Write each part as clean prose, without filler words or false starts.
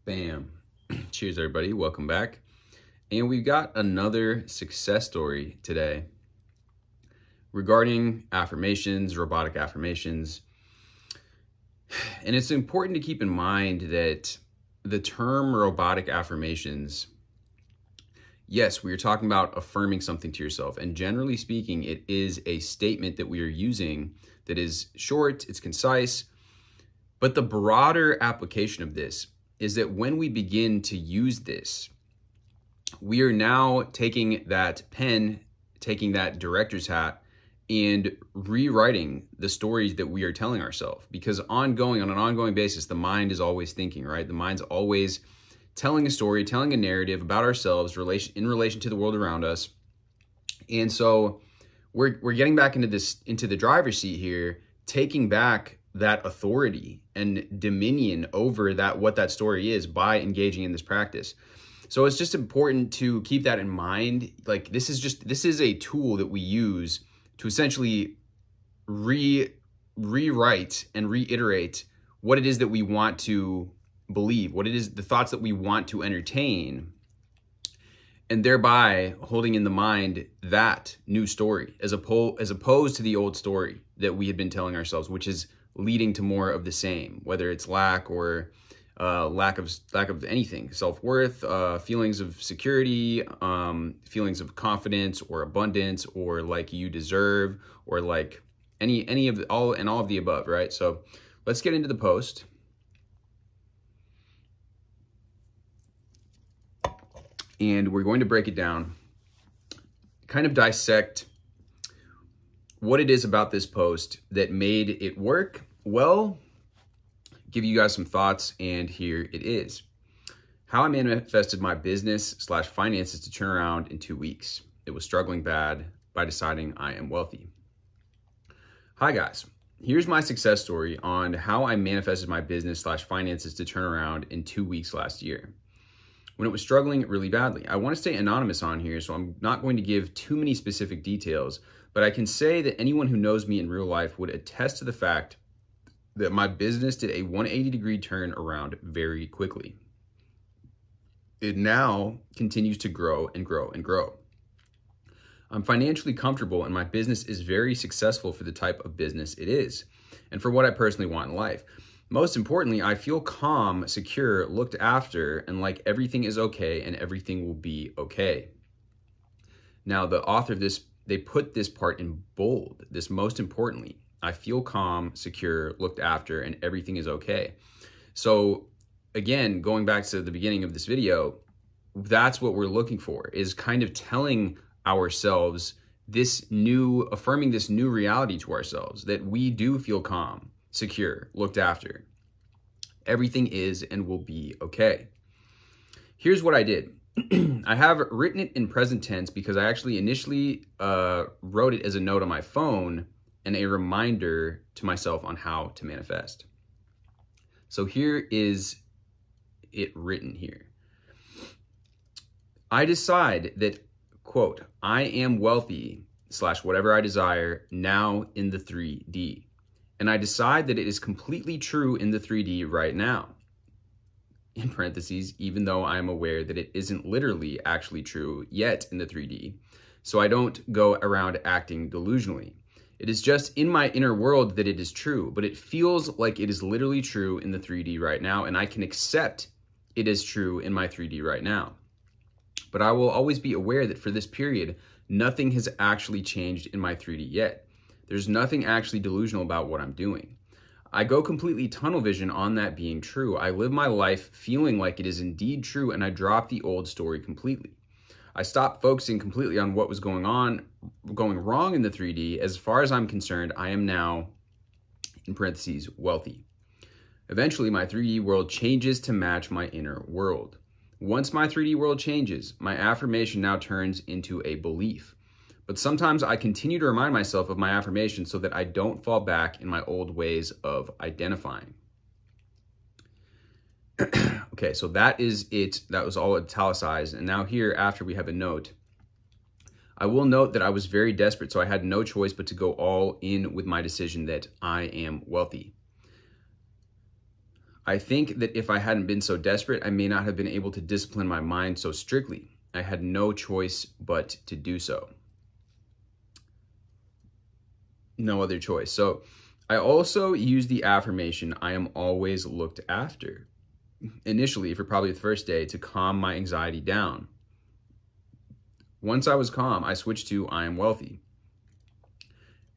Bam. Cheers, everybody. Welcome back. And we've got another success story today regarding affirmations, robotic affirmations. And it's important to keep in mind that the term robotic affirmations, yes, we are talking about affirming something to yourself. And generally speaking, it is a statement that we are using that is short, it's concise. But the broader application of this is that when we begin to use this, we are now taking that pen, taking that director's hat, and rewriting the stories that we are telling ourselves. Because on an ongoing basis, the mind is always thinking, right? The mind's always telling a story, telling a narrative about ourselves in relation to the world around us. And so we're getting back into the driver's seat here, taking back that authority and dominion over what that story is by engaging in this practice. So it's just important to keep that in mind. Like this is a tool that we use to essentially rewrite and reiterate what it is that we want to believe, what it is, the thoughts that we want to entertain, and thereby holding in the mind that new story as opposed to the old story that we had been telling ourselves, which is leading to more of the same, whether it's lack or lack of anything, self-worth, feelings of security, feelings of confidence or abundance, or like you deserve, or like any of all of the above, right? So let's get into the post. And we're going to break it down, kind of dissect what it is about this post that made it work. Well, give you guys some thoughts, and here it is. How I manifested my business/finances to turn around in 2 weeks. It was struggling bad by deciding I am wealthy. Hi guys, here's my success story on how I manifested my business/finances to turn around in 2 weeks last year, when it was struggling really badly. I want to stay anonymous on here, so I'm not going to give too many specific details, but I can say that anyone who knows me in real life would attest to the fact that my business did a 180-degree turn around very quickly. It now continues to grow and grow and grow. I'm financially comfortable, and my business is very successful for the type of business it is and for what I personally want in life. Most importantly, I feel calm, secure, looked after, and like everything is okay and everything will be okay. Now, the author of this, they put this part in bold, this most importantly. I feel calm, secure, looked after, and everything is okay. So again, going back to the beginning of this video, that's what we're looking for, is kind of telling ourselves affirming this new reality to ourselves, that we do feel calm, secure, looked after. Everything is and will be okay. Here's what I did. I have written it in present tense because I actually initially wrote it as a note on my phone and a reminder to myself on how to manifest. So here is it written here. I decide that, quote, I am wealthy / whatever I desire now in the 3D. And I decide that it is completely true in the 3D right now. In parentheses, even though I am aware that it isn't literally actually true yet in the 3D. So I don't go around acting delusionally. It is just in my inner world that it is true, but it feels like it is literally true in the 3D right now, and I can accept it is true in my 3D right now. But I will always be aware that for this period, nothing has actually changed in my 3D yet. There's nothing actually delusional about what I'm doing. I go completely tunnel vision on that being true. I live my life feeling like it is indeed true, and I drop the old story completely. I stopped focusing completely on what was going wrong in the 3D. As far as I'm concerned, I am now, in parentheses, wealthy. Eventually, my 3D world changes to match my inner world. Once my 3D world changes, my affirmation now turns into a belief. But sometimes I continue to remind myself of my affirmation so that I don't fall back in my old ways of identifying. Okay, so that is it. That was all italicized. And now here, after we have a note, I will note that I was very desperate, so I had no choice but to go all in with my decision that I am wealthy. I think that if I hadn't been so desperate, I may not have been able to discipline my mind so strictly. I had no choice but to do so. No other choice. So I also use the affirmation, I am always looked after, initially for probably the first day, to calm my anxiety down. Once I was calm, I switched to I am wealthy.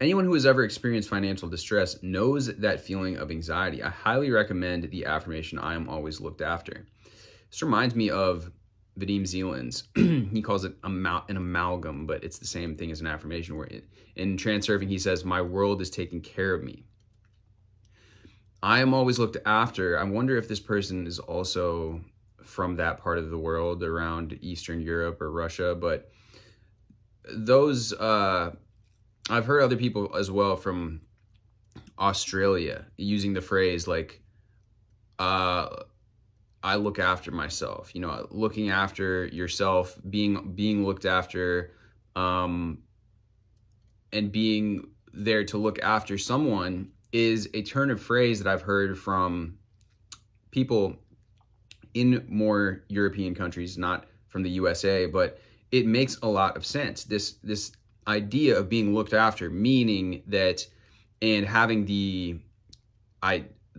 Anyone who has ever experienced financial distress knows that feeling of anxiety. I highly recommend the affirmation, I am always looked after. This reminds me of Vadim Zeland's. He calls it an amalgam, but it's the same thing as an affirmation, where in Transurfing, he says, my world is taking care of me. I am always looked after. I wonder if this person is also from that part of the world around Eastern Europe or Russia, but those, I've heard other people as well from Australia using the phrase like, I look after myself, you know, looking after yourself, being looked after, and being there to look after someone is a turn of phrase that I've heard from people in more European countries, not from the USA, but it makes a lot of sense. This idea of being looked after, meaning that, and having the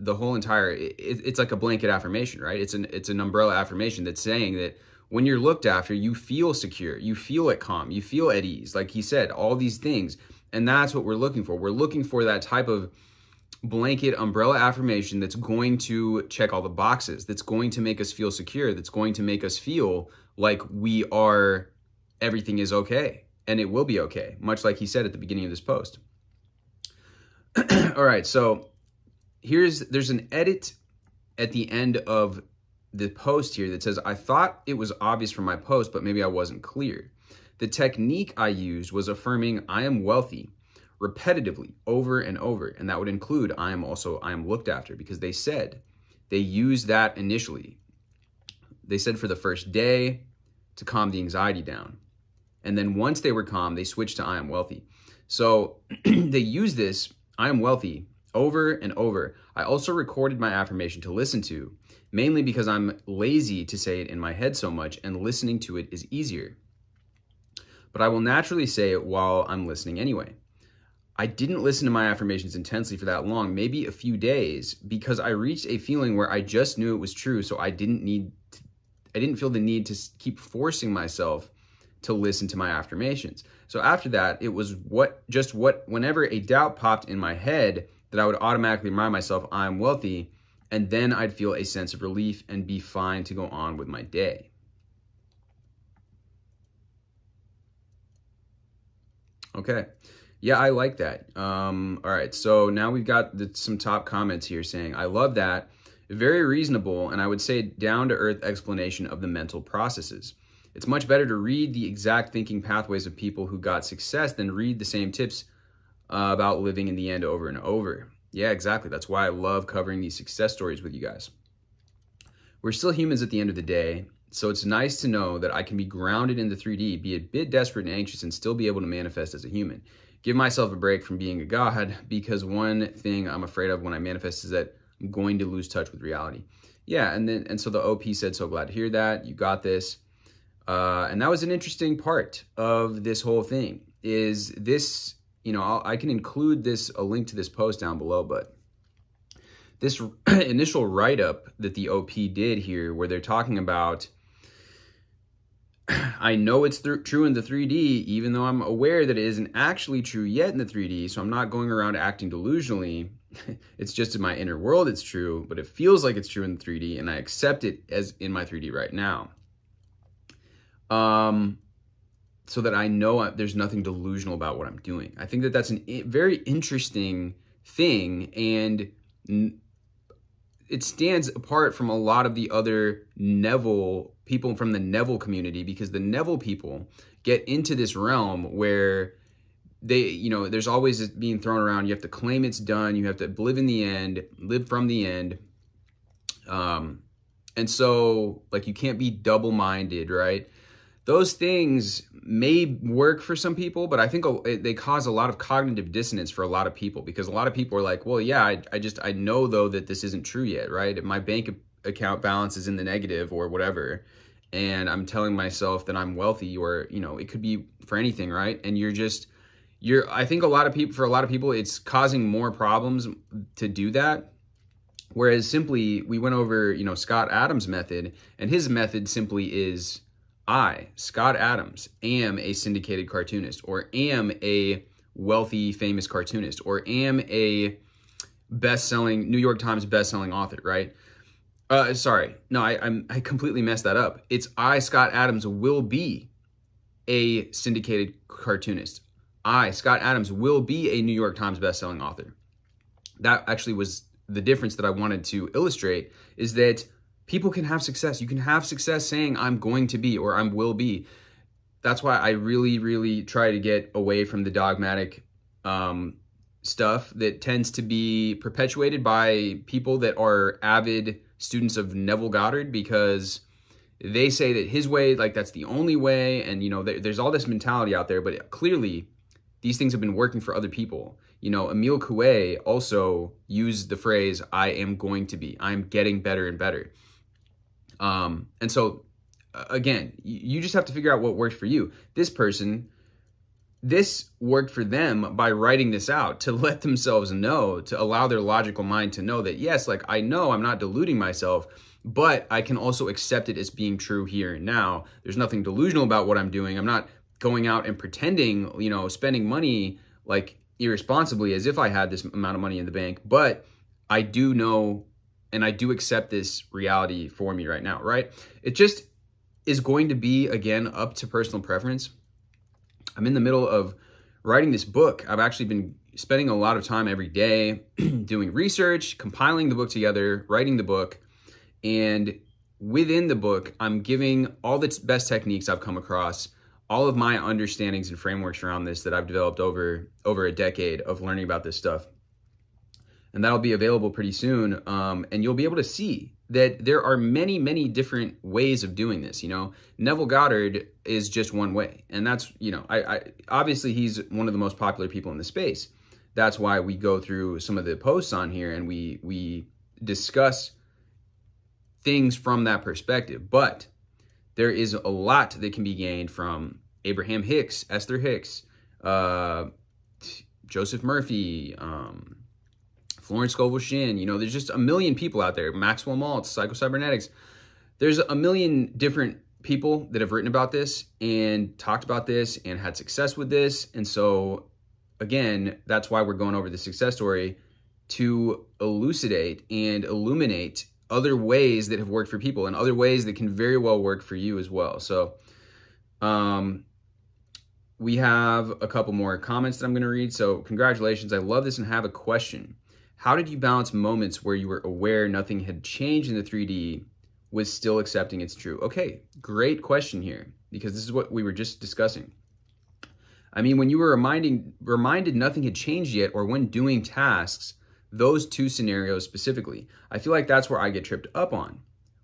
whole entire, it's like a blanket affirmation, right? It's an umbrella affirmation that's saying that when you're looked after, you feel secure, you feel at calm, you feel at ease. Like he said, all these things. And that's what we're looking for. We're looking for that type of blanket umbrella affirmation that's going to check all the boxes, that's going to make us feel secure, that's going to make us feel like everything is okay. And it will be okay, much like he said at the beginning of this post. All right, so there's an edit at the end of the post here that says, I thought it was obvious from my post, but maybe I wasn't clear. The technique I used was affirming I am wealthy repetitively over and over. And that would include I am looked after, because they used that initially. They said for the first day to calm the anxiety down. And then once they were calm, they switched to I am wealthy. So they use this I am wealthy over and over. I also recorded my affirmation to listen to, mainly because I'm lazy to say it in my head so much, and listening to it is easier. But I will naturally say it while I'm listening anyway. I didn't listen to my affirmations intensely for that long, maybe a few days, because I reached a feeling where I just knew it was true, so I didn't feel the need to keep forcing myself to listen to my affirmations. So after that, it was whenever a doubt popped in my head, that I would automatically remind myself I'm wealthy, and then I'd feel a sense of relief and be fine to go on with my day. Okay. Yeah, I like that. All right, so now we've got some top comments here saying, I love that. Very reasonable, and I would say down-to-earth explanation of the mental processes. It's much better to read the exact thinking pathways of people who got success than read the same tips about living in the end over and over. Yeah, exactly. That's why I love covering these success stories with you guys. We're still humans at the end of the day, so it's nice to know that I can be grounded in the 3D, be a bit desperate and anxious, and still be able to manifest as a human. Give myself a break from being a god, because one thing I'm afraid of when I manifest is that I'm going to lose touch with reality. Yeah, and so the OP said, so glad to hear that. You got this. And that was an interesting part of this whole thing, is this, you know, I can include a link to this post down below, but this initial write-up that the OP did here, where they're talking about, I know it's true in the 3D, even though I'm aware that it isn't actually true yet in the 3D, so I'm not going around acting delusionally. It's just in my inner world it's true, but it feels like it's true in the 3D, and I accept it as in my 3D right now. So that I know there's nothing delusional about what I'm doing. I think that that's a very interesting thing, and it stands apart from a lot of the other people from the Neville community, because the Neville people get into this realm where there's always this being thrown around. You have to claim it's done. You have to live in the end, live from the end. And so, like, you can't be double-minded, right? those things may work for some people, but I think they cause a lot of cognitive dissonance for a lot of people, because a lot of people are like, well, yeah, I know though that this isn't true yet, right? If my bank account balance is in the negative or whatever, and I'm telling myself that I'm wealthy, or, you know, it could be for anything, right? And I think for a lot of people, it's causing more problems to do that. Whereas simply, we went over, you know, Scott Adams' method, and his method simply is, I, Scott Adams, am a syndicated cartoonist, or am a wealthy, famous cartoonist, or am a New York Times best-selling author, right? Sorry, no, I completely messed that up. It's I, Scott Adams, will be a syndicated cartoonist. I, Scott Adams, will be a New York Times best-selling author. That actually was the difference that I wanted to illustrate, is that people can have success. You can have success saying I'm going to be, or I will be. That's why I really, really try to get away from the dogmatic stuff that tends to be perpetuated by people that are avid students of Neville Goddard, because they say that his way, like, that's the only way. And, you know, there's all this mentality out there, but clearly these things have been working for other people. You know, Emile Coué also used the phrase, I am going to be, I'm getting better and better. And so, again, you just have to figure out what works for you. This person, this worked for them by writing this out to let themselves know, to allow their logical mind to know that, yes, like, I know I'm not deluding myself, but I can also accept it as being true here and now. There's nothing delusional about what I'm doing. I'm not going out and pretending, you know, spending money like irresponsibly as if I had this amount of money in the bank, but I do know and I do accept this reality for me right now, right? It just is going to be, again, up to personal preference. I'm in the middle of writing this book. I've actually been spending a lot of time every day doing research, compiling the book together, writing the book, and within the book, I'm giving all the best techniques I've come across, all of my understandings and frameworks around this that I've developed over a decade of learning about this stuff. And that'll be available pretty soon. And you'll be able to see that there are many, many different ways of doing this. You know, Neville Goddard is just one way. And that's, you know, I obviously he's one of the most popular people in the space. That's why we go through some of the posts on here and we discuss things from that perspective. But there is a lot that can be gained from Abraham Hicks, Esther Hicks, Joseph Murphy, Florence Scovel-Shinn. You know, there's just a million people out there. Maxwell Maltz, Psychocybernetics. There's a million different people that have written about this and talked about this and had success with this. And so, again, that's why we're going over the success story, to elucidate and illuminate other ways that have worked for people and other ways that can very well work for you as well. So we have a couple more comments that I'm going to read. So congratulations. I love this and have a question. How did you balance moments where you were aware nothing had changed in the 3D with still accepting it's true? Okay, great question here, because this is what we were just discussing. I mean, when you were reminded nothing had changed yet, or when doing tasks, those two scenarios specifically, I feel like that's where I get tripped up on.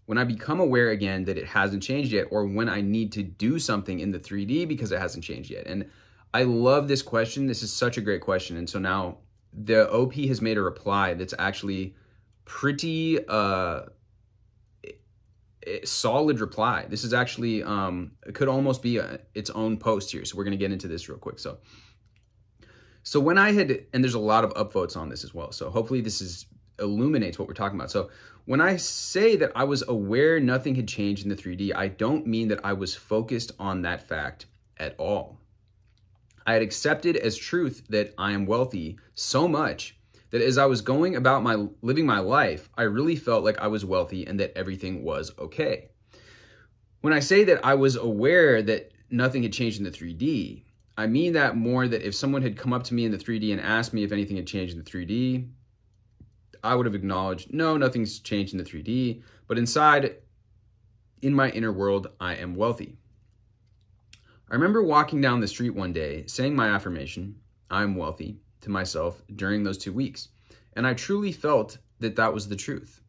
When I become aware again that it hasn't changed yet, or when I need to do something in the 3D because it hasn't changed yet. And I love this question. This is such a great question. And so now the OP has made a reply that's actually pretty solid reply. This is actually, it could almost be its own post here. So we're going to get into this real quick. So when I had, and there's a lot of upvotes on this as well, so hopefully this illuminates what we're talking about. So when I say that I was aware nothing had changed in the 3D, I don't mean that I was focused on that fact at all. I had accepted as truth that I am wealthy so much that as I was going about living my life, I really felt like I was wealthy and that everything was okay. When I say that I was aware that nothing had changed in the 3D, I mean that more that if someone had come up to me in the 3D and asked me if anything had changed in the 3D, I would have acknowledged, no, nothing's changed in the 3D, but inside, in my inner world, I am wealthy. I remember walking down the street one day, saying my affirmation, I'm wealthy, to myself during those 2 weeks, and I truly felt that that was the truth.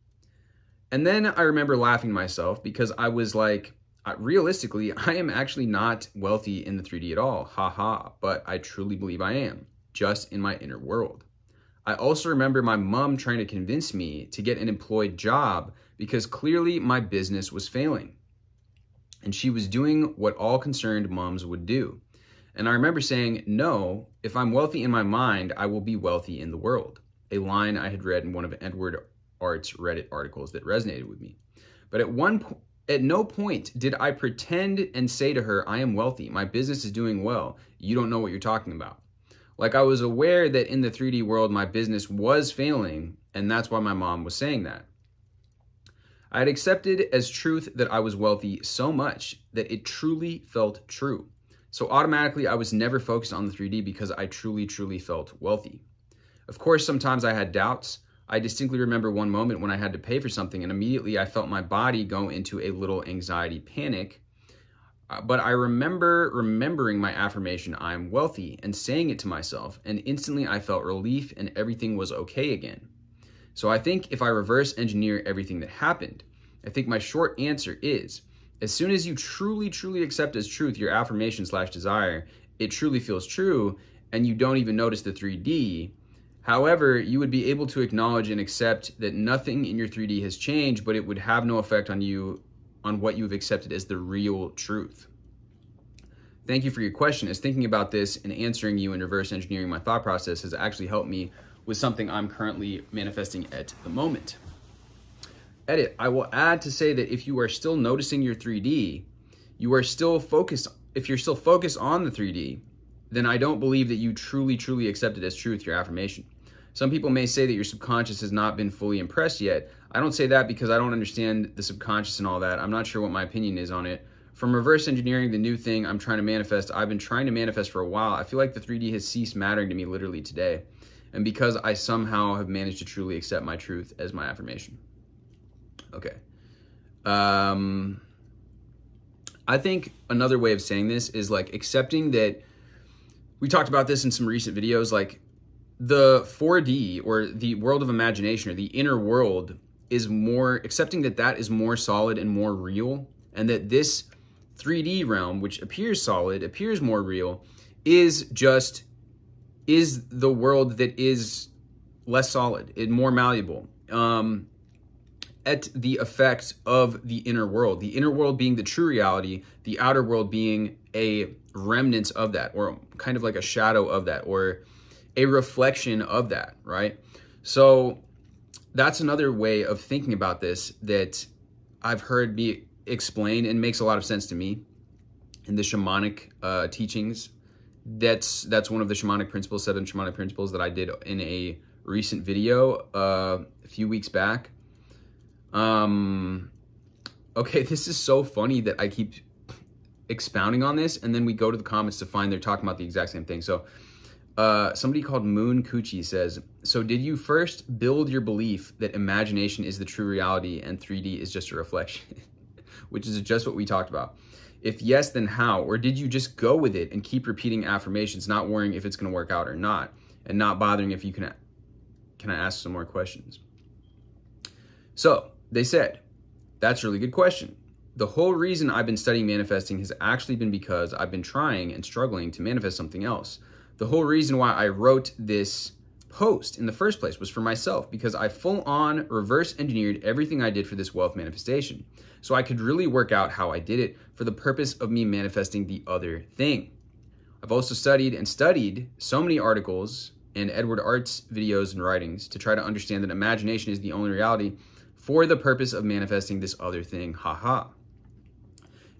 And then I remember laughing to myself because I was like, realistically, I am actually not wealthy in the 3D at all. Ha ha. But I truly believe I am, just in my inner world. I also remember my mom trying to convince me to get an employed job because clearly my business was failing. And she was doing what all concerned moms would do. And I remember saying, no, if I'm wealthy in my mind, I will be wealthy in the world. A line I had read in one of Edward Art's Reddit articles that resonated with me. But at no point did I pretend and say to her, I am wealthy. My business is doing well. You don't know what you're talking about. Like I was aware that in the 3D world, my business was failing, and that's why my mom was saying that. I had accepted as truth that I was wealthy so much that it truly felt true. So automatically, I was never focused on the 3D because I truly, truly felt wealthy. Of course, sometimes I had doubts. I distinctly remember one moment when I had to pay for something, and immediately I felt my body go into a little anxiety panic. But I remember remembering my affirmation, I'm wealthy, and saying it to myself, and instantly I felt relief and everything was okay again. So I think if I reverse engineer everything that happened, I think my short answer is, as soon as you truly, truly accept as truth your affirmation / desire, it truly feels true, and you don't even notice the 3D. However, you would be able to acknowledge and accept that nothing in your 3D has changed, but it would have no effect on you, on what you've accepted as the real truth. Thank you for your question, as thinking about this and answering you and reverse engineering my thought process has actually helped me with something I'm currently manifesting at the moment. Edit, I will add to say that if you are still noticing your 3D, you are still focused, if you're still focused on the 3D, then I don't believe that you truly, truly accepted as truth your affirmation. Some people may say that your subconscious has not been fully impressed yet. I don't say that because I don't understand the subconscious and all that. I'm not sure what my opinion is on it. From reverse engineering the new thing I'm trying to manifest, I've been trying to manifest for a while. I feel like the 3D has ceased mattering to me literally today. And because I somehow have managed to truly accept my truth as my affirmation. Okay. I think another way of saying this is like accepting that, we talked about this in some recent videos, like the 4D or the world of imagination or the inner world is more, accepting that that is more solid and more real, and that this 3D realm, which appears solid, appears more real, is the world that is less solid and more malleable at the effect of the inner world being the true reality, the outer world being a remnant of that, or kind of like a shadow of that, or a reflection of that, right? So that's another way of thinking about this that I've heard be explained and makes a lot of sense to me in the shamanic teachings. That's one of the shamanic principles, 7 shamanic principles that I did in a recent video a few weeks back. Okay, this is so funny that I keep expounding on this, and then we go to the comments to find they're talking about the exact same thing. So somebody called Moon Coochie says, so did you first build your belief that imagination is the true reality and 3D is just a reflection? Which is just what we talked about. If yes, then how? Or did you just go with it and keep repeating affirmations, not worrying if it's going to work out or not, and not bothering if you can I ask some more questions? So they said, that's a really good question. The whole reason I've been studying manifesting has actually been because I've been trying and struggling to manifest something else. The whole reason why I wrote this post in the first place was for myself, because I full on reverse engineered everything I did for this wealth manifestation. So I could really work out how I did it for the purpose of me manifesting the other thing. I've also studied so many articles and Edward Art's videos and writings to try to understand that imagination is the only reality for the purpose of manifesting this other thing, haha.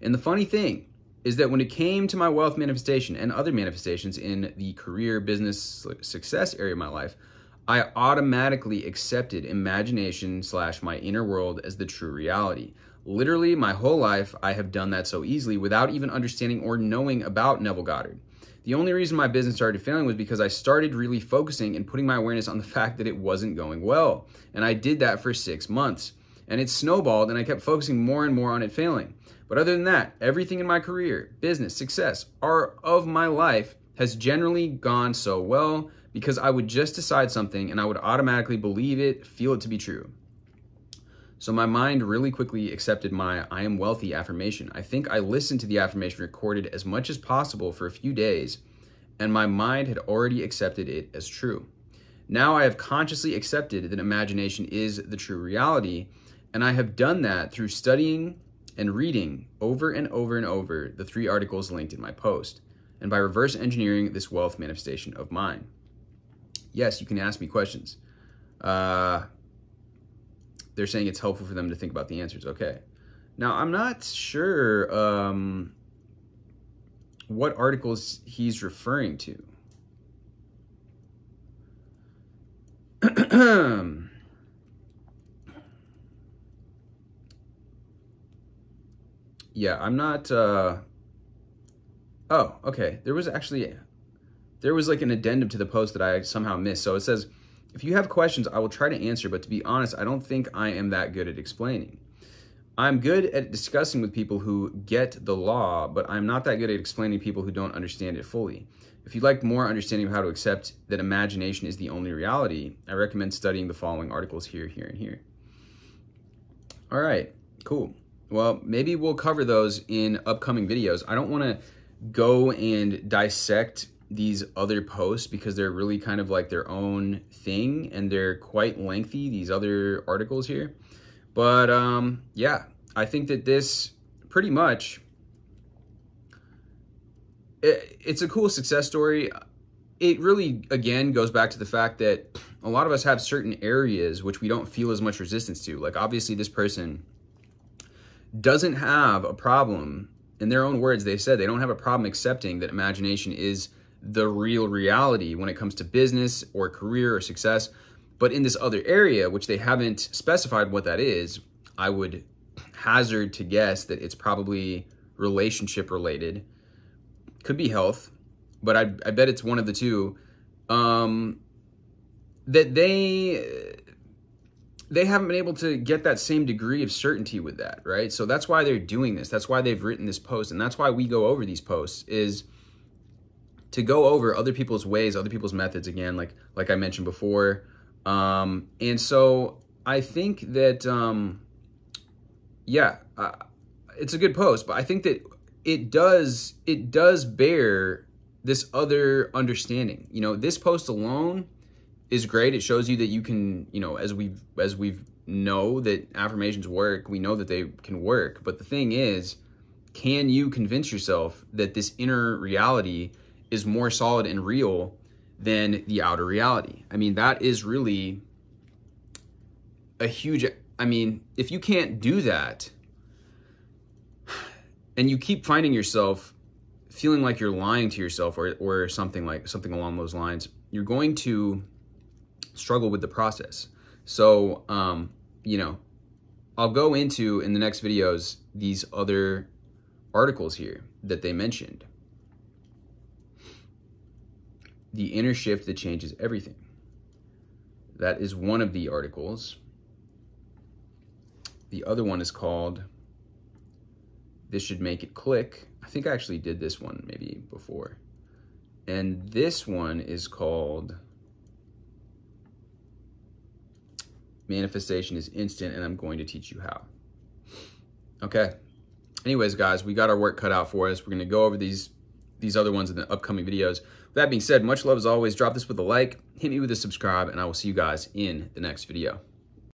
And the funny thing is that when it came to my wealth manifestation and other manifestations in the career, business, success area of my life, I automatically accepted imagination / my inner world as the true reality. Literally, my whole life, I have done that so easily without even understanding or knowing about Neville Goddard. The only reason my business started failing was because I started really focusing and putting my awareness on the fact that it wasn't going well. And I did that for 6 months. And it snowballed, and I kept focusing more and more on it failing. But other than that, everything in my career, business, success, or of my life has generally gone so well because I would just decide something and I would automatically believe it, feel it to be true. So my mind really quickly accepted my I am wealthy affirmation. I think I listened to the affirmation recorded as much as possible for a few days, and my mind had already accepted it as true. Now I have consciously accepted that imagination is the true reality, and I have done that through studying and reading over and over and over the 3 articles linked in my post, and by reverse engineering this wealth manifestation of mine. Yes, you can ask me questions. They're saying it's helpful for them to think about the answers. Okay. Now, I'm not sure what articles he's referring to. Yeah, I'm not... Oh, okay. There was like an addendum to the post that I somehow missed. So it says, if you have questions, I will try to answer, but to be honest, I don't think I am that good at explaining. I'm good at discussing with people who get the law, but I'm not that good at explaining to people who don't understand it fully. If you'd like more understanding of how to accept that imagination is the only reality, I recommend studying the following articles here, here, and here. All right, cool. Well, maybe we'll cover those in upcoming videos. I don't want to go and dissect these other posts because they're really kind of like their own thing and they're quite lengthy, these other articles here. But yeah, I think that this pretty much, it's a cool success story. It really, again, goes back to the fact that a lot of us have certain areas which we don't feel as much resistance to. Like obviously this person doesn't have a problem. In their own words, they said they don't have a problem accepting that imagination is the real reality when it comes to business or career or success. But in this other area, which they haven't specified what that is, I would hazard to guess that it's probably relationship related. Could be health, but I bet it's one of the two. That they haven't been able to get that same degree of certainty with that, right? So that's why they're doing this. That's why they've written this post. And that's why we go over these posts, is to go over other people's ways, other people's methods, again, like I mentioned before. And so I think that, yeah, it's a good post, but I think that it does bear this other understanding. You know, this post alone is great. It shows you that you can, you know, as we've know that affirmations work, we know that they can work. But the thing is, can you convince yourself that this inner reality is more solid and real than the outer reality? I mean, that is really a huge, I mean, if you can't do that and you keep finding yourself feeling like you're lying to yourself or something along those lines, you're going to struggle with the process. So, you know, I'll go into in the next videos these other articles here that they mentioned. The inner shift that changes everything. That is one of the articles. The other one is called This Should Make It Click. I think I actually did this one maybe before. And this one is called Manifestation is Instant and I'm Going to Teach You How. Okay. Anyways, guys, we got our work cut out for us. We're going to go over these other ones in the upcoming videos. With that being said, much love as always. Drop this with a like, hit me with a subscribe, and I will see you guys in the next video.